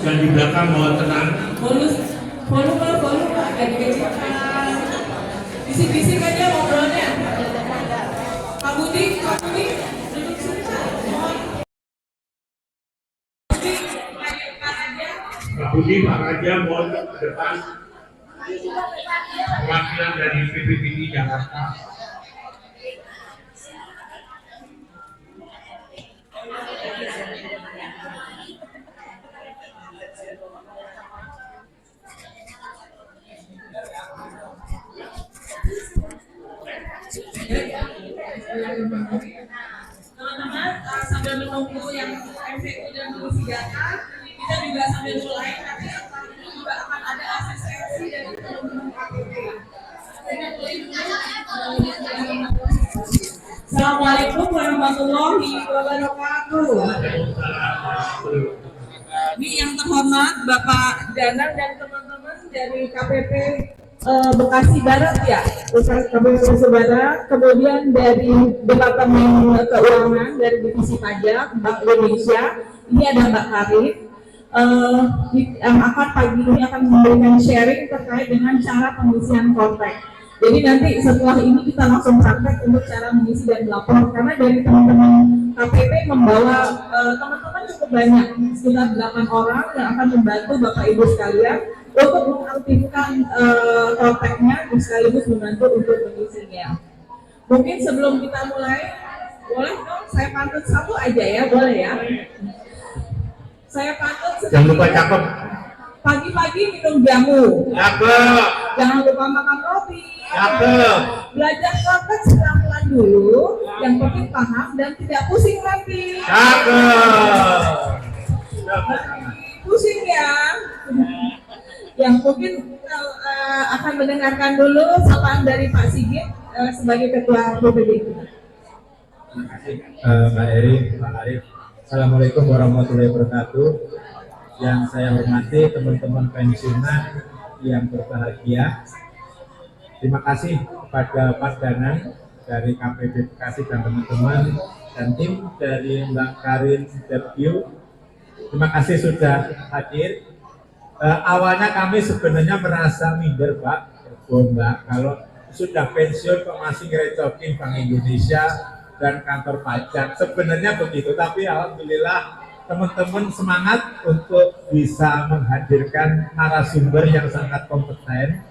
Yang di belakang mohon tenang. Volume agak dikecilkan. Bisik-bisik aja ngobrolnya. Pak Budi, duduk sebentar. Mohon. Pak Budi, Pak Raja mohon ke depan. Perwakilan dari PPPI Jakarta. Teman-teman, sambil menunggu yang MCQ dan mengisi data, kita juga sambil mulai. Nanti setelah itu juga akan ada asistensi dari teman-teman KPP. Assalamualaikum warahmatullahi wabarakatuh. Ini yang terhormat Bapak Danang dan teman-teman dari KPP Bekasi Barat ya, KPP Bekasi Barat, kemudian dari Departemen Keuangan dari Divisi Pajak Bank Indonesia, ini ada Mbak Karin yang akan pagi ini akan memberikan sharing terkait dengan cara pengisian kontak. Jadi nanti setelah ini kita langsung praktek untuk cara mengisi dan melapor, karena dari teman-teman KPP membawa teman-teman cukup banyak, sekitar 8 orang yang akan membantu Bapak Ibu sekalian untuk mengaktifkan kontaknya dan sekaligus membantu untuk mengisinya. Mungkin sebelum kita mulai, boleh dong saya pantun satu aja ya, boleh ya? Saya pantun. Jangan lupa cakep. Pagi-pagi minum jamu. Cakep. Jangan lupa makan roti. Cakep. Belajar kontak pelan-pelan dulu, yang penting paham dan tidak pusing nanti. Cakep. Pusing ya. Yang mungkin akan mendengarkan dulu sapaan dari Pak Sigit sebagai Ketua PPBI. Terima kasih Mbak Eri, Pak Arif. Assalamualaikum warahmatullahi wabarakatuh. Yang saya hormati teman-teman pensiunan yang berbahagia. Terima kasih kepada Pak Danang dari KPP Bekasi dan teman-teman dan tim dari Mbak Karin Debyu. Terima kasih sudah hadir. Awalnya kami sebenarnya merasa minder Pak, Mbak, kalau sudah pensiun kok masih ngerecokin Bank Indonesia dan kantor pajak. Sebenarnya begitu, tapi alhamdulillah teman-teman semangat untuk bisa menghadirkan narasumber yang sangat kompeten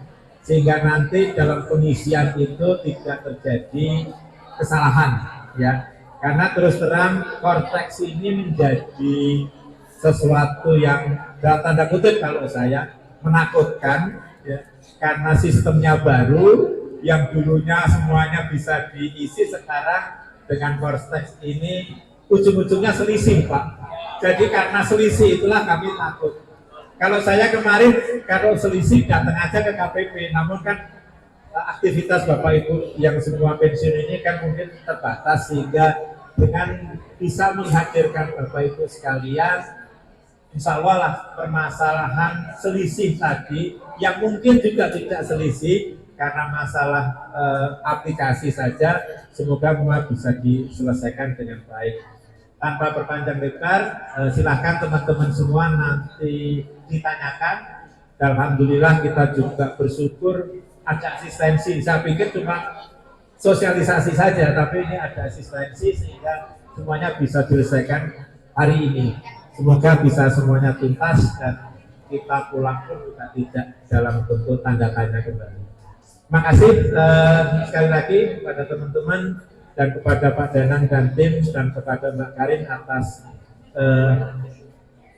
sehingga nanti dalam pengisian itu tidak terjadi kesalahan ya. Karena terus terang Cortex ini menjadi sesuatu yang dalam tanda kutip kalau saya menakutkan ya, karena sistemnya baru yang dulunya semuanya bisa diisi, sekarang dengan Cortex ini ujung-ujungnya selisih Pak. Jadi karena selisih itulah kami takut. Kalau saya kemarin kalau selisih datang aja ke KPP, namun kan aktivitas Bapak Ibu yang semua pensiun ini kan mungkin terbatas, sehingga dengan bisa menghadirkan Bapak Ibu sekalian, insya Allah lah permasalahan selisih tadi yang mungkin juga tidak selisih karena masalah aplikasi saja, semoga semua bisa diselesaikan dengan baik. Tanpa berpanjang lebar, silahkan teman-teman semua nanti ditanyakan. Alhamdulillah kita juga bersyukur ada asistensi. Saya pikir cuma sosialisasi saja, tapi ini ada asistensi sehingga semuanya bisa diselesaikan hari ini. Semoga bisa semuanya tuntas dan kita pulang pun juga tidak dalam bentuk tanda tanya kembali. Terima kasih sekali lagi kepada teman-teman dan kepada Pak Danang dan tim dan kepada Mbak Karin atas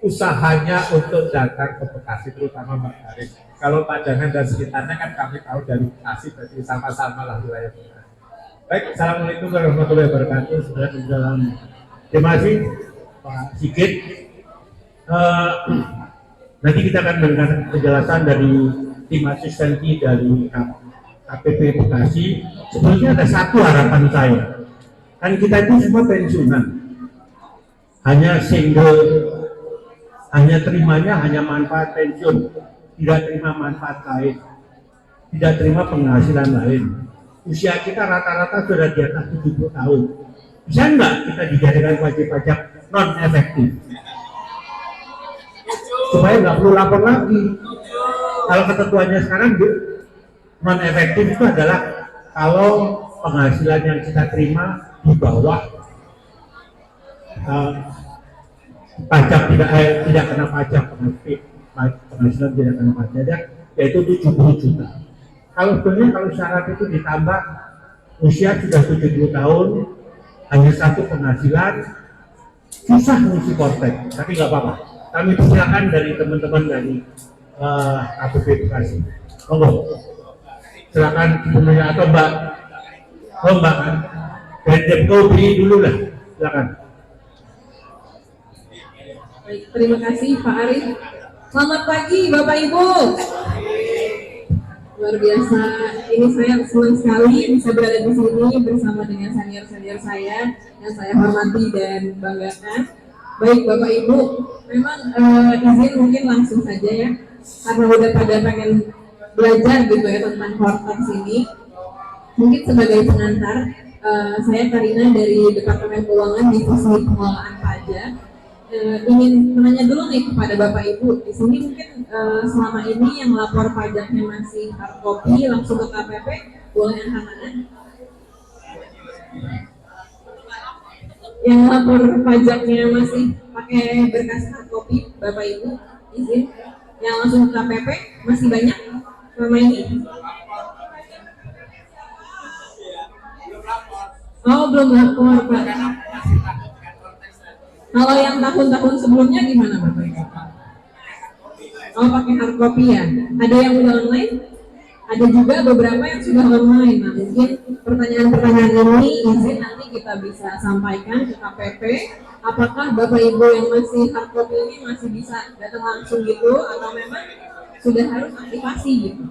usahanya untuk datang ke Bekasi, terutama Mbak Karin. Kalau Pak Danang dan sekitarnya kan kami tahu dari Bekasi, berarti sama-sama lah wilayah Bekasi. Baik, assalamualaikum warahmatullahi wabarakatuh. Terima kasih Pak Sigit. Nanti kita akan mendengar penjelasan dari tim asistensi dari KPP Bekasi. Sebenarnya ada satu harapan saya, kan kita itu semua pensiunan, hanya single, hanya terimanya hanya manfaat pensiun, tidak terima manfaat lain, tidak terima penghasilan lain. Usia kita rata-rata sudah di atas 70 tahun. Bisa enggak kita dijadikan wajib pajak non efektif? supaya nggak perlu lapor lagi. Kalau ketentuannya sekarang non efektif itu adalah kalau penghasilan yang kita terima di bawah pajak tidak kena pajak, penghasilan tidak kena pajak, yaitu 70 juta. Kalau sebenarnya kalau syarat itu ditambah usia sudah 70 tahun, hanya satu penghasilan, susah ngisi kortek, tapi nggak apa-apa. Kami persilakan dari teman-teman dari KPP Bekasi. Monggo, silakan sebenarnya atau Mbak, Mbak dari Depko beri dulu lah, silakan. Baik, terima kasih Pak Arif. Selamat pagi Bapak Ibu. Luar biasa, ini saya senang sekali bisa berada di sini bersama dengan senior-senior saya yang saya hormati dan banggakan. Baik Bapak Ibu, memang izin mungkin langsung saja ya, karena udah pada pengen belajar gitu ya tentang Hortex ini. Mungkin sebagai pengantar, saya Karina dari Departemen Keuangan Divisi Pengelolaan Pajak. Ingin menanya dulu nih kepada Bapak Ibu, di sini mungkin selama ini yang lapor pajaknya masih hard copy langsung ke KPP, boleh angkat tangan? Yang lapor pajaknya masih pakai berkas hard copy, Bapak Ibu, izin. Yang langsung ke KPP masih banyak selama ini? Oh, belum lapor Pak. Kalau yang tahun-tahun sebelumnya gimana Bapak Ibu? Oh, pakai hard copy ya? Ada yang udah online? Ada juga beberapa yang sudah online. Nah, mungkin pertanyaan-pertanyaan ini izin nanti kita bisa sampaikan ke KPP. Apakah Bapak Ibu yang masih hard copy ini masih bisa datang langsung gitu atau memang sudah harus aktivasi gitu?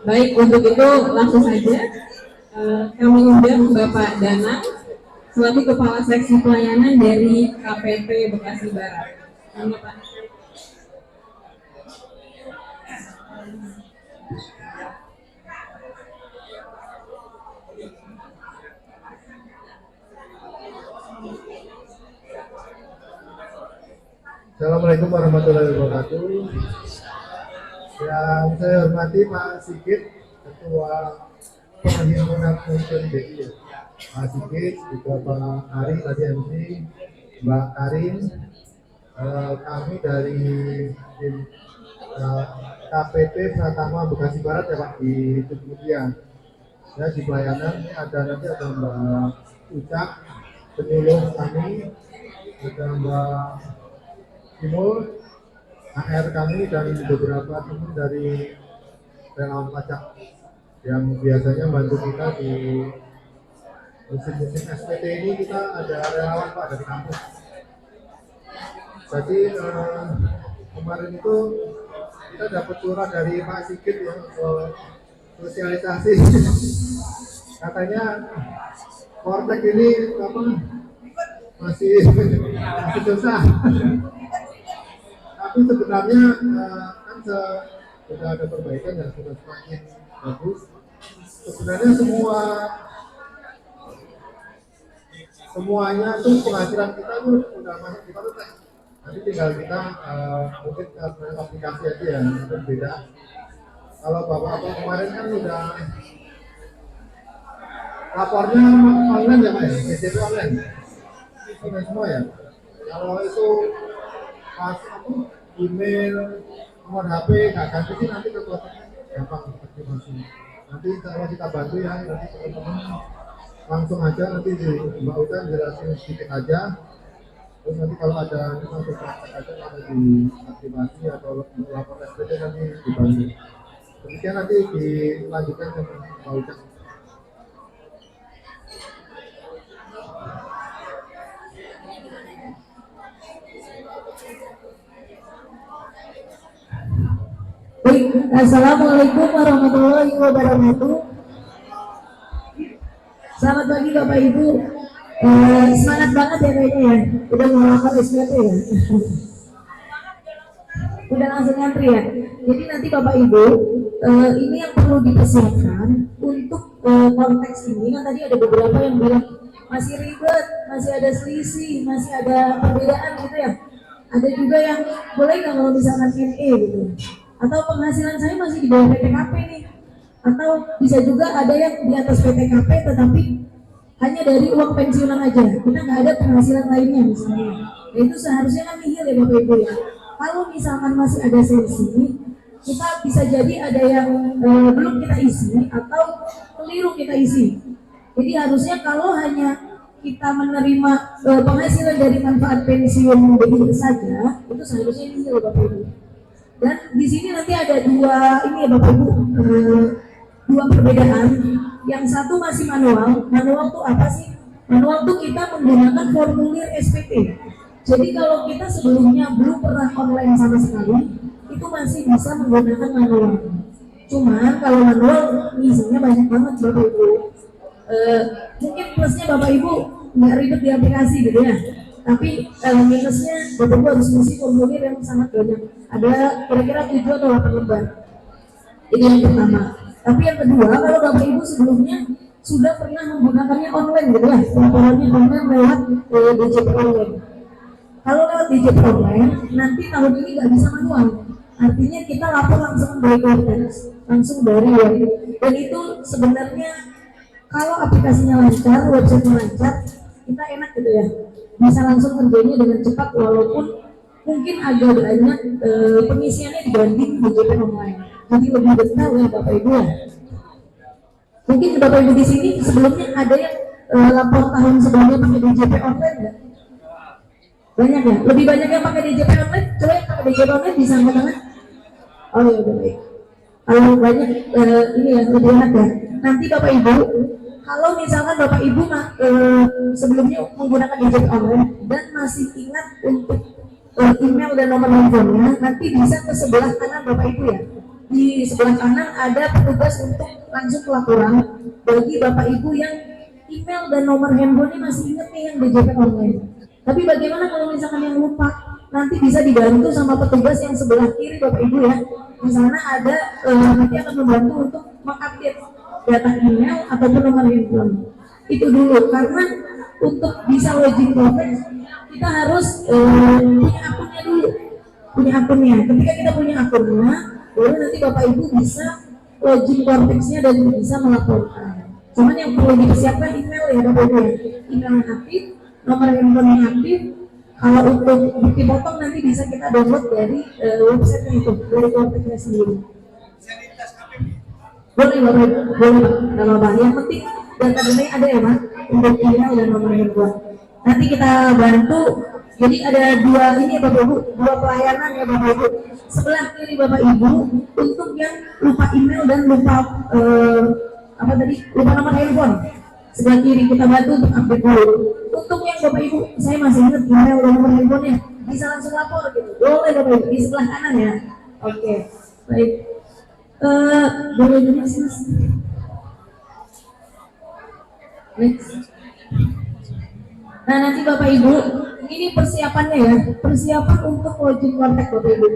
Baik, untuk itu langsung saja kami undang Bapak Danang selaku Kepala Seksi Pelayanan dari KPP Bekasi Barat. Selamat Pak. Assalamualaikum warahmatullahi wabarakatuh. Yang saya hormati Pak Sigit, Ketua Perhimpunan Pensiun BI. Pak Sigit, juga Pak Ari tadi MC, Mbak Karin, kami dari tim KPP Pratama Bekasi Barat ya Pak di kemudian. Ya di pelayanan ini nanti ada Mbak Ucap, penyuluh kami, ada Mbak Timur, HR kami dan beberapa teman dari relawan pajak yang biasanya bantu kita di musim-musim SPT ini. Kita ada relawan Pak dari kampus. Jadi kemarin itu kita dapat surat dari Pak Sigit yang sosialisasi katanya Hortex ini masih susah. Tapi sebenarnya kan sudah ada perbaikan dan sudah semakin bagus. Sebenarnya semuanya tuh penghasilan kita tuh sudah masuk di Hortex. Nanti tinggal kita mungkin aplikasi aja ya, mungkin beda. Kalau bapak-bapak kemarin kan udah lapornya online ya Pak, BCP online semua ya. Kalau itu pas email, nomor HP nggak ganti sih nanti ke kontaknya gampang aktivasi. Nanti kalau kita bantu ya, nanti teman-teman langsung aja nanti Mbak Uta jelasin sedikit aja. Terus nanti kalau ada langsung praktek aja kalau diaktifasi atau lapor SPT nanti dibantu. Demikian nanti dilanjutkan sama Mbak Uta. Baik, Assalamualaikum warahmatullahi wabarakatuh. Selamat pagi Bapak Ibu. Semangat banget ya kayaknya ya. Udah mau lapor SPT ya. Udah langsung ngantri ya. Jadi nanti Bapak Ibu, ini yang perlu dipersiapkan untuk konteks ini. Kan tadi ada beberapa yang bilang masih ribet, masih ada selisih, masih ada perbedaan gitu ya. Ada juga yang boleh nggak kalau misalkan NE gitu, atau penghasilan saya masih di bawah PTKP nih, atau bisa juga ada yang di atas PTKP tetapi hanya dari uang pensiunan aja, kita nggak ada penghasilan lainnya misalnya. Nah, itu seharusnya kan nihil ya Bapak Ibu ya. Kalau misalkan masih ada selisih, kita bisa jadi ada yang belum kita isi atau keliru kita isi. Jadi harusnya kalau hanya kita menerima penghasilan dari manfaat pensiun BI saja, itu seharusnya nihil Bapak Ibu. Dan di sini nanti ada dua ini ya Bapak Ibu, dua perbedaan. Yang satu masih manual. Manual tuh apa sih? Manual tuh kita menggunakan formulir SPT. Jadi kalau kita sebelumnya belum pernah online sama sekali, itu masih bisa menggunakan manual. Cuman kalau manual isinya banyak banget Bapak Ibu. Mungkin plusnya Bapak Ibu nggak ribet di aplikasi gitu ya. Tapi minusnya Bapak Ibu harus ngisi formulir yang sangat banyak. Ada kira-kira 7 atau 8 lembar. Ini yang pertama. Tapi yang kedua, kalau Bapak Ibu sebelumnya sudah pernah menggunakannya online gitu ya, laporannya online lewat DJP online. Kalau lewat DJP online, nanti tahun ini nggak bisa manual. Artinya kita lapor langsung dari Cortex, langsung dari web. Dan itu sebenarnya kalau aplikasinya lancar, website lancar, kita enak gitu ya. Bisa langsung kerjanya dengan cepat walaupun mungkin agak banyak pengisiannya dibanding DJP online. Jadi lebih detail ya Bapak Ibu ya. Mungkin Bapak Ibu di sini sebelumnya ada yang lapor tahun sebelumnya pakai DJP online nggak? Banyak ya? Lebih banyak yang pakai DJP online? Coba yang pakai DJP online bisa angkat tangan? Oh ya udah baik. Kalau banyak ini ya lebih enak ya. Nanti Bapak Ibu, kalau misalkan Bapak Ibu sebelumnya menggunakan DJP online dan masih ingat untuk email dan nomor handphonenya, nanti bisa ke sebelah kanan Bapak Ibu ya. Di sebelah kanan ada petugas untuk langsung pelaporan bagi Bapak Ibu yang email dan nomor handphonenya masih ingat nih yang DJP online. Tapi bagaimana kalau misalkan yang lupa? Nanti bisa dibantu sama petugas yang sebelah kiri Bapak Ibu ya. Di sana ada nanti akan membantu untuk mengupdate data email ataupun nomor handphone. Itu dulu, karena untuk bisa login Cortex kita harus punya akunnya dulu. Punya akunnya. Ketika kita punya akunnya, baru nanti Bapak Ibu bisa login Cortex-nya dan bisa melaporkan. Cuman yang perlu dipersiapkan email ya Bapak Ibu ya. Email yang aktif, nomor handphone yang aktif. Kalau untuk bukti potong nanti bisa kita download dari website itu, dari Cortex-nya sendiri. Boleh Bapak Ibu, boleh Pak. Kalau Pak, yang penting data-datanya ada ya Pak, untuk email dan nomor handphone. Nanti kita bantu. Jadi ada dua ini ya Bapak Ibu, dua pelayanan ya Bapak Ibu. Sebelah kiri Bapak Ibu untuk yang lupa email dan lupa lupa nomor handphone. Sebelah kiri kita bantu untuk update dulu. Untuk yang Bapak Ibu, saya masih ingat email dan nomor handphonenya, bisa langsung lapor gitu. Boleh Bapak Ibu di sebelah kanan ya. Oke, baik. Boleh dulu Mas. Next. Nah nanti Bapak Ibu, ini persiapannya ya, persiapan untuk login Cortex Bapak Ibu.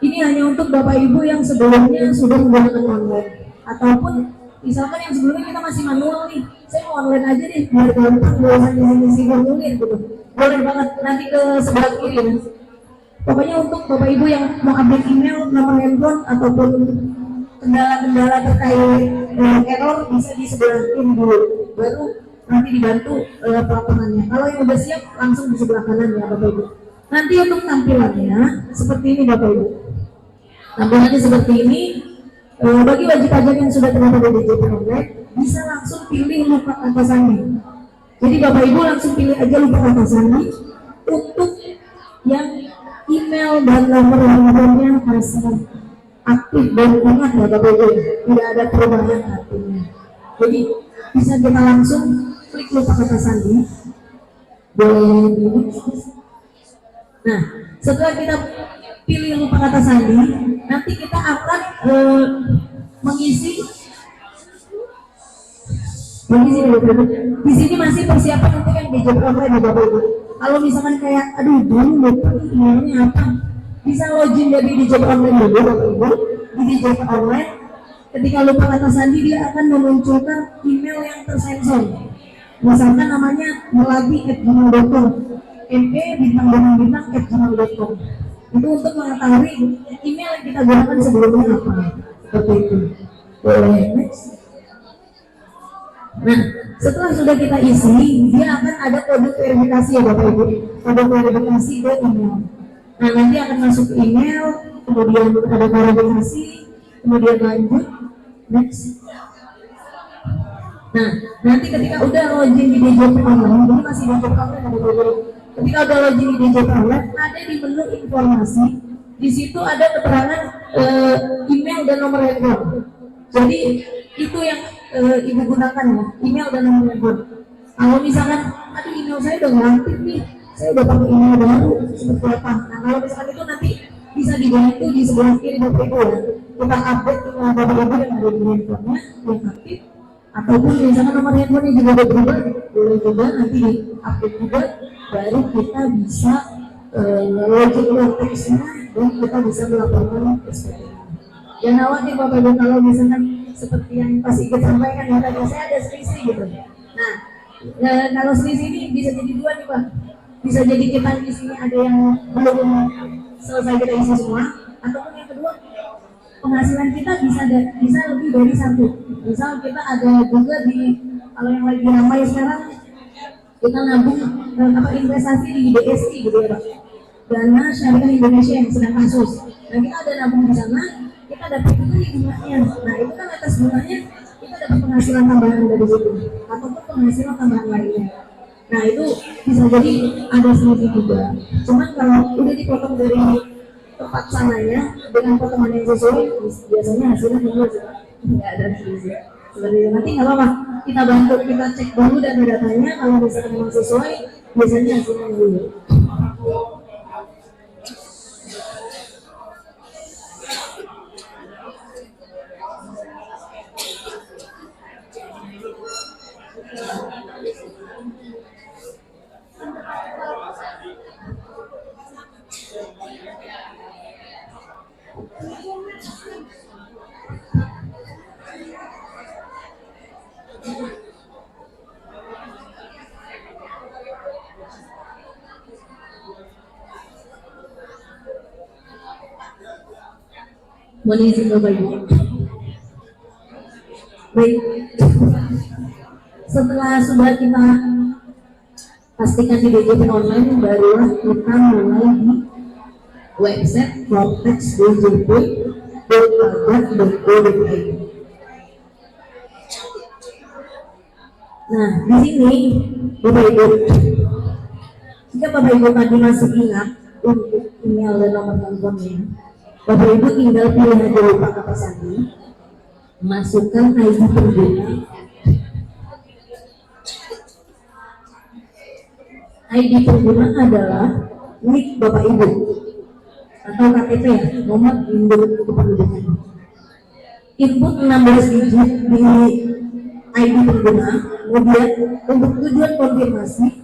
Ini hanya untuk Bapak Ibu yang sebelumnya sudah menggunakan online, ataupun misalkan yang sebelumnya kita masih manual nih, saya mau online aja deh, biar gampang, gak usah ngisi formulir gitu. Boleh banget, nanti ke sebelah kiri ya. Pokoknya untuk Bapak Ibu yang mau update email, nomor handphone, ataupun kendala-kendala terkait error bisa di sebelah kiri dulu, baru nanti dibantu pelaporannya. Kalau yang udah siap langsung di sebelah kanan ya Bapak Ibu. Nanti untuk tampilannya seperti ini Bapak Ibu. Tampilannya seperti ini. Bagi wajib pajak yang sudah terdaftar di DJP online bisa langsung pilih lupa kata sandi. Jadi Bapak Ibu langsung pilih aja lupa kata sandi. Untuk yang email dan nomor handphonenya masih aktif dan ingat ya Bapak Ibu, tidak ada perubahan artinya. Jadi bisa kita langsung klik lupa kata sandi. Boleh. Nah, setelah kita pilih lupa kata sandi, nanti kita akan mengisi. Di sini masih persiapan untuk yang DJP online ya Bapak Ibu. Kalau misalkan kayak, aduh dulu lupa emailnya apa, bisa login dari DJP online dulu Bapak Ibu. Di DJP online, ketika lupa kata sandi dia akan memunculkan email yang tersensor. Misalkan namanya melagi@gmail.com. me@gmail.com. Itu untuk mengetahui email yang kita gunakan sebelumnya apa. Seperti itu. Boleh next. Nah, setelah sudah kita isi, dia akan ada kode verifikasi ya Bapak Ibu. Kode verifikasi ke email. Nah, nanti akan masuk ke email, kemudian ada verifikasi, kemudian lanjut, next. Nah, nanti ketika udah login di DJP Online, ini masih DJP Online ada Bapak Ibu. Ketika udah login di DJP Online, ada di menu informasi, di situ ada keterangan email dan nomor handphone. Jadi itu yang ibu gunakan ya, email dan nomor handphone. Kalau misalkan, aduh email saya udah nggak aktif nih, saya udah pakai email baru seperti apa. Nah kalau misalkan itu nanti bisa dibantu di sebelah kiri Bapak Ibu ya. Kita update email Bapak Ibu yang ada di handphonenya yang aktif. Ataupun misalkan nomor handphonenya juga udah berubah, boleh juga nanti di update juga, baru kita bisa login konteksnya dan kita bisa melaporkan SPT. Jangan khawatir Bapak Ibu kalau misalkan seperti yang Pak Sigit sampaikan ya tadi saya ada selisih gitu. Nah, kalau selisih ini bisa jadi dua nih Pak. Bisa jadi kita di sini ada yang belum selesai kita isi semua, ataupun yang kedua penghasilan kita bisa lebih dari satu. Misal kita ada juga di kalau yang lagi ramai sekarang kita nabung investasi di DSI gitu ya Pak. Dana Syariah Indonesia yang sedang kasus. Nah kita ada nabung di sana, kita dapat juga bunganya. Nah itu kan atas bunganya kita dapat penghasilan tambahan dari situ, ataupun penghasilan tambahan lainnya. Nah itu bisa jadi ada selisih juga. Cuman kalau udah dipotong dari tempat sananya dengan potongan yang sesuai, biasanya hasilnya nggak ada selisih. Seperti itu. Nanti nggak apa-apa, kita bantu, kita cek dulu datanya. Kalau misalkan memang sesuai, biasanya hasilnya dulu. Mohon izin Bapak Ibu. Baik, setelah sudah kita pastikan di DJP Online, barulah kita mulai di website vortexdjp.pajak.go.id. Nah, di sini Bapak Ibu, jika Bapak Ibu tadi masih ingat untuk email dan nomor handphonenya, Bapak Ibu tinggal pilih aja lupa kata sandi, masukkan ID pengguna. ID pengguna adalah NIK Bapak Ibu atau KTP ya, nomor induk kependudukan. Input 16 digit di ID pengguna, kemudian untuk tujuan konfirmasi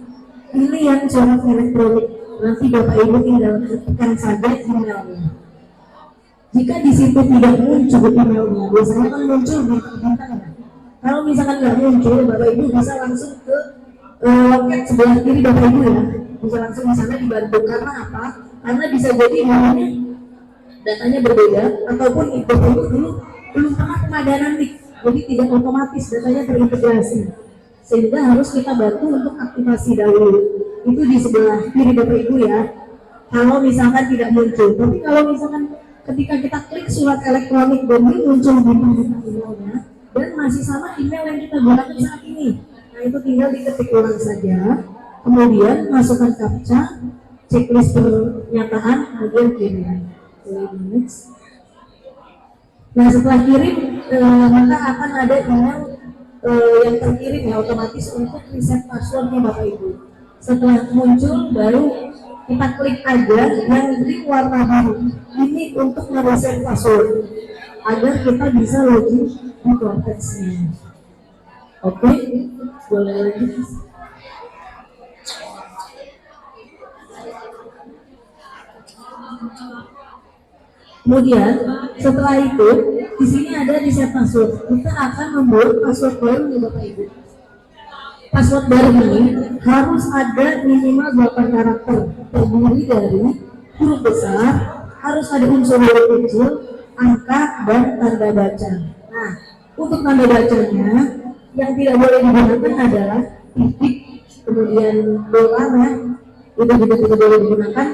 pilih yang surat elektronik. Nanti Bapak Ibu tinggal ketikkan saja emailnya. Jika di situ tidak muncul emailnya, biasanya kan muncul di bintang. Kalau misalkan nggak muncul, Bapak Ibu bisa langsung ke loket sebelah kiri Bapak Ibu ya, bisa langsung di sana dibantu. Karena apa? Karena bisa jadi namanya datanya berbeda, ataupun Bapak Ibu dulu belum pernah pemadanan NIK, jadi tidak otomatis datanya terintegrasi, sehingga harus kita bantu untuk aktivasi dahulu. Itu di sebelah kiri Bapak Ibu ya. Kalau misalkan tidak muncul, tapi kalau misalkan ketika kita klik surat elektronik dan muncul bintang-bintang emailnya dan masih sama email yang kita gunakan saat ini, nah itu tinggal diketik ulang saja, kemudian masukkan captcha, checklist pernyataan, kemudian kirim. Nah setelah kirim maka akan ada email yang terkirim ya otomatis untuk reset passwordnya Bapak Ibu. Setelah muncul baru kita klik aja yang link warna biru ini untuk mereset password agar kita bisa login di Vortex-nya. Oke, boleh lanjut. Kemudian setelah itu di sini ada reset password. Kita akan membuat password baru nih Bapak Ibu. password baru ini harus ada minimal 8 karakter, terdiri dari huruf besar, harus ada unsur huruf kecil, angka, dan tanda baca. Nah, untuk tanda bacanya yang tidak boleh digunakan adalah titik, kemudian doa, ya, itu juga tidak boleh digunakan.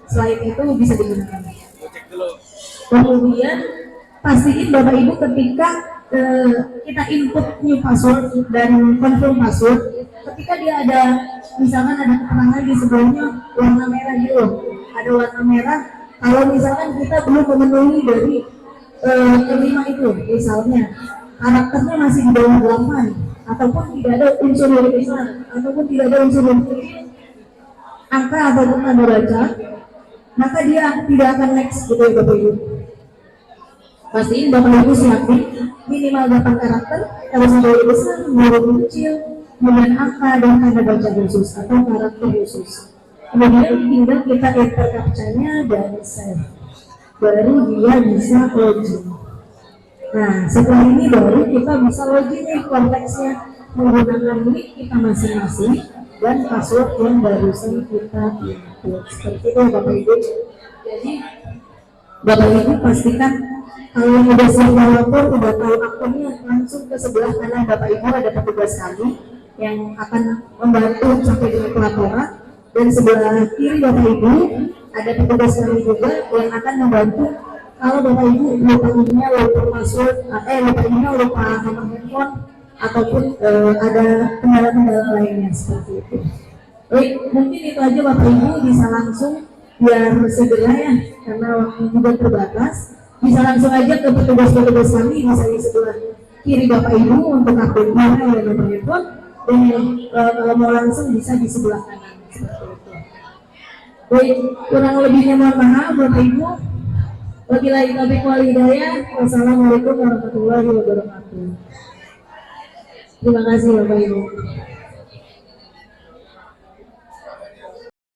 Selain itu bisa digunakan. Kemudian pastiin Bapak Ibu ketika kita input new password dan confirm password, ketika dia ada misalkan ada keterangan di sebelahnya warna merah gitu, ada warna merah. Kalau misalkan kita belum memenuhi dari kelima itu, misalnya karakternya masih di bawah 8 ataupun tidak ada unsur huruf besar ataupun tidak ada unsur huruf kecil, angka ataupun tanda baca, maka dia tidak akan next gitu ya Bapak Ibu. Pastiin Bapak Ibu siapin minimal 8 karakter, harus ada huruf besar, huruf kecil, kemudian angka dan tanda baca khusus atau karakter khusus. Kemudian tinggal kita enter captcha-nya dan save, baru dia bisa login. Nah, setelah ini baru kita bisa login nih konteksnya menggunakan nick kita masing-masing dan password yang barusan kita input. Seperti itu Bapak Ibu. Jadi Bapak Ibu pastikan kalau yang udah siap lapor, udah tahu akunnya, langsung ke sebelah kanan Bapak Ibu ada petugas kami yang akan membantu sampai dengan pelaporan, dan sebelah kiri Bapak Ibu ada petugas kami juga yang akan membantu kalau Bapak Ibu lupa email, lupa password, lupa email, lupa nomor handphone, ataupun ada kendala-kendala lainnya seperti itu. Baik, mungkin itu aja Bapak Ibu, bisa langsung biar segera ya, karena waktu juga terbatas. Bisa langsung aja ke petugas-petugas kami, bisa di sebelah kiri Bapak Ibu untuk update email dan nomor handphone, dan kalau mau langsung bisa di sebelah kanan seperti itu. Baik, kurang lebihnya mohon maaf Bapak Ibu. Wabillahi taufiq wal hidayah. Wassalamualaikum warahmatullahi wabarakatuh. Terima kasih Bapak Ibu.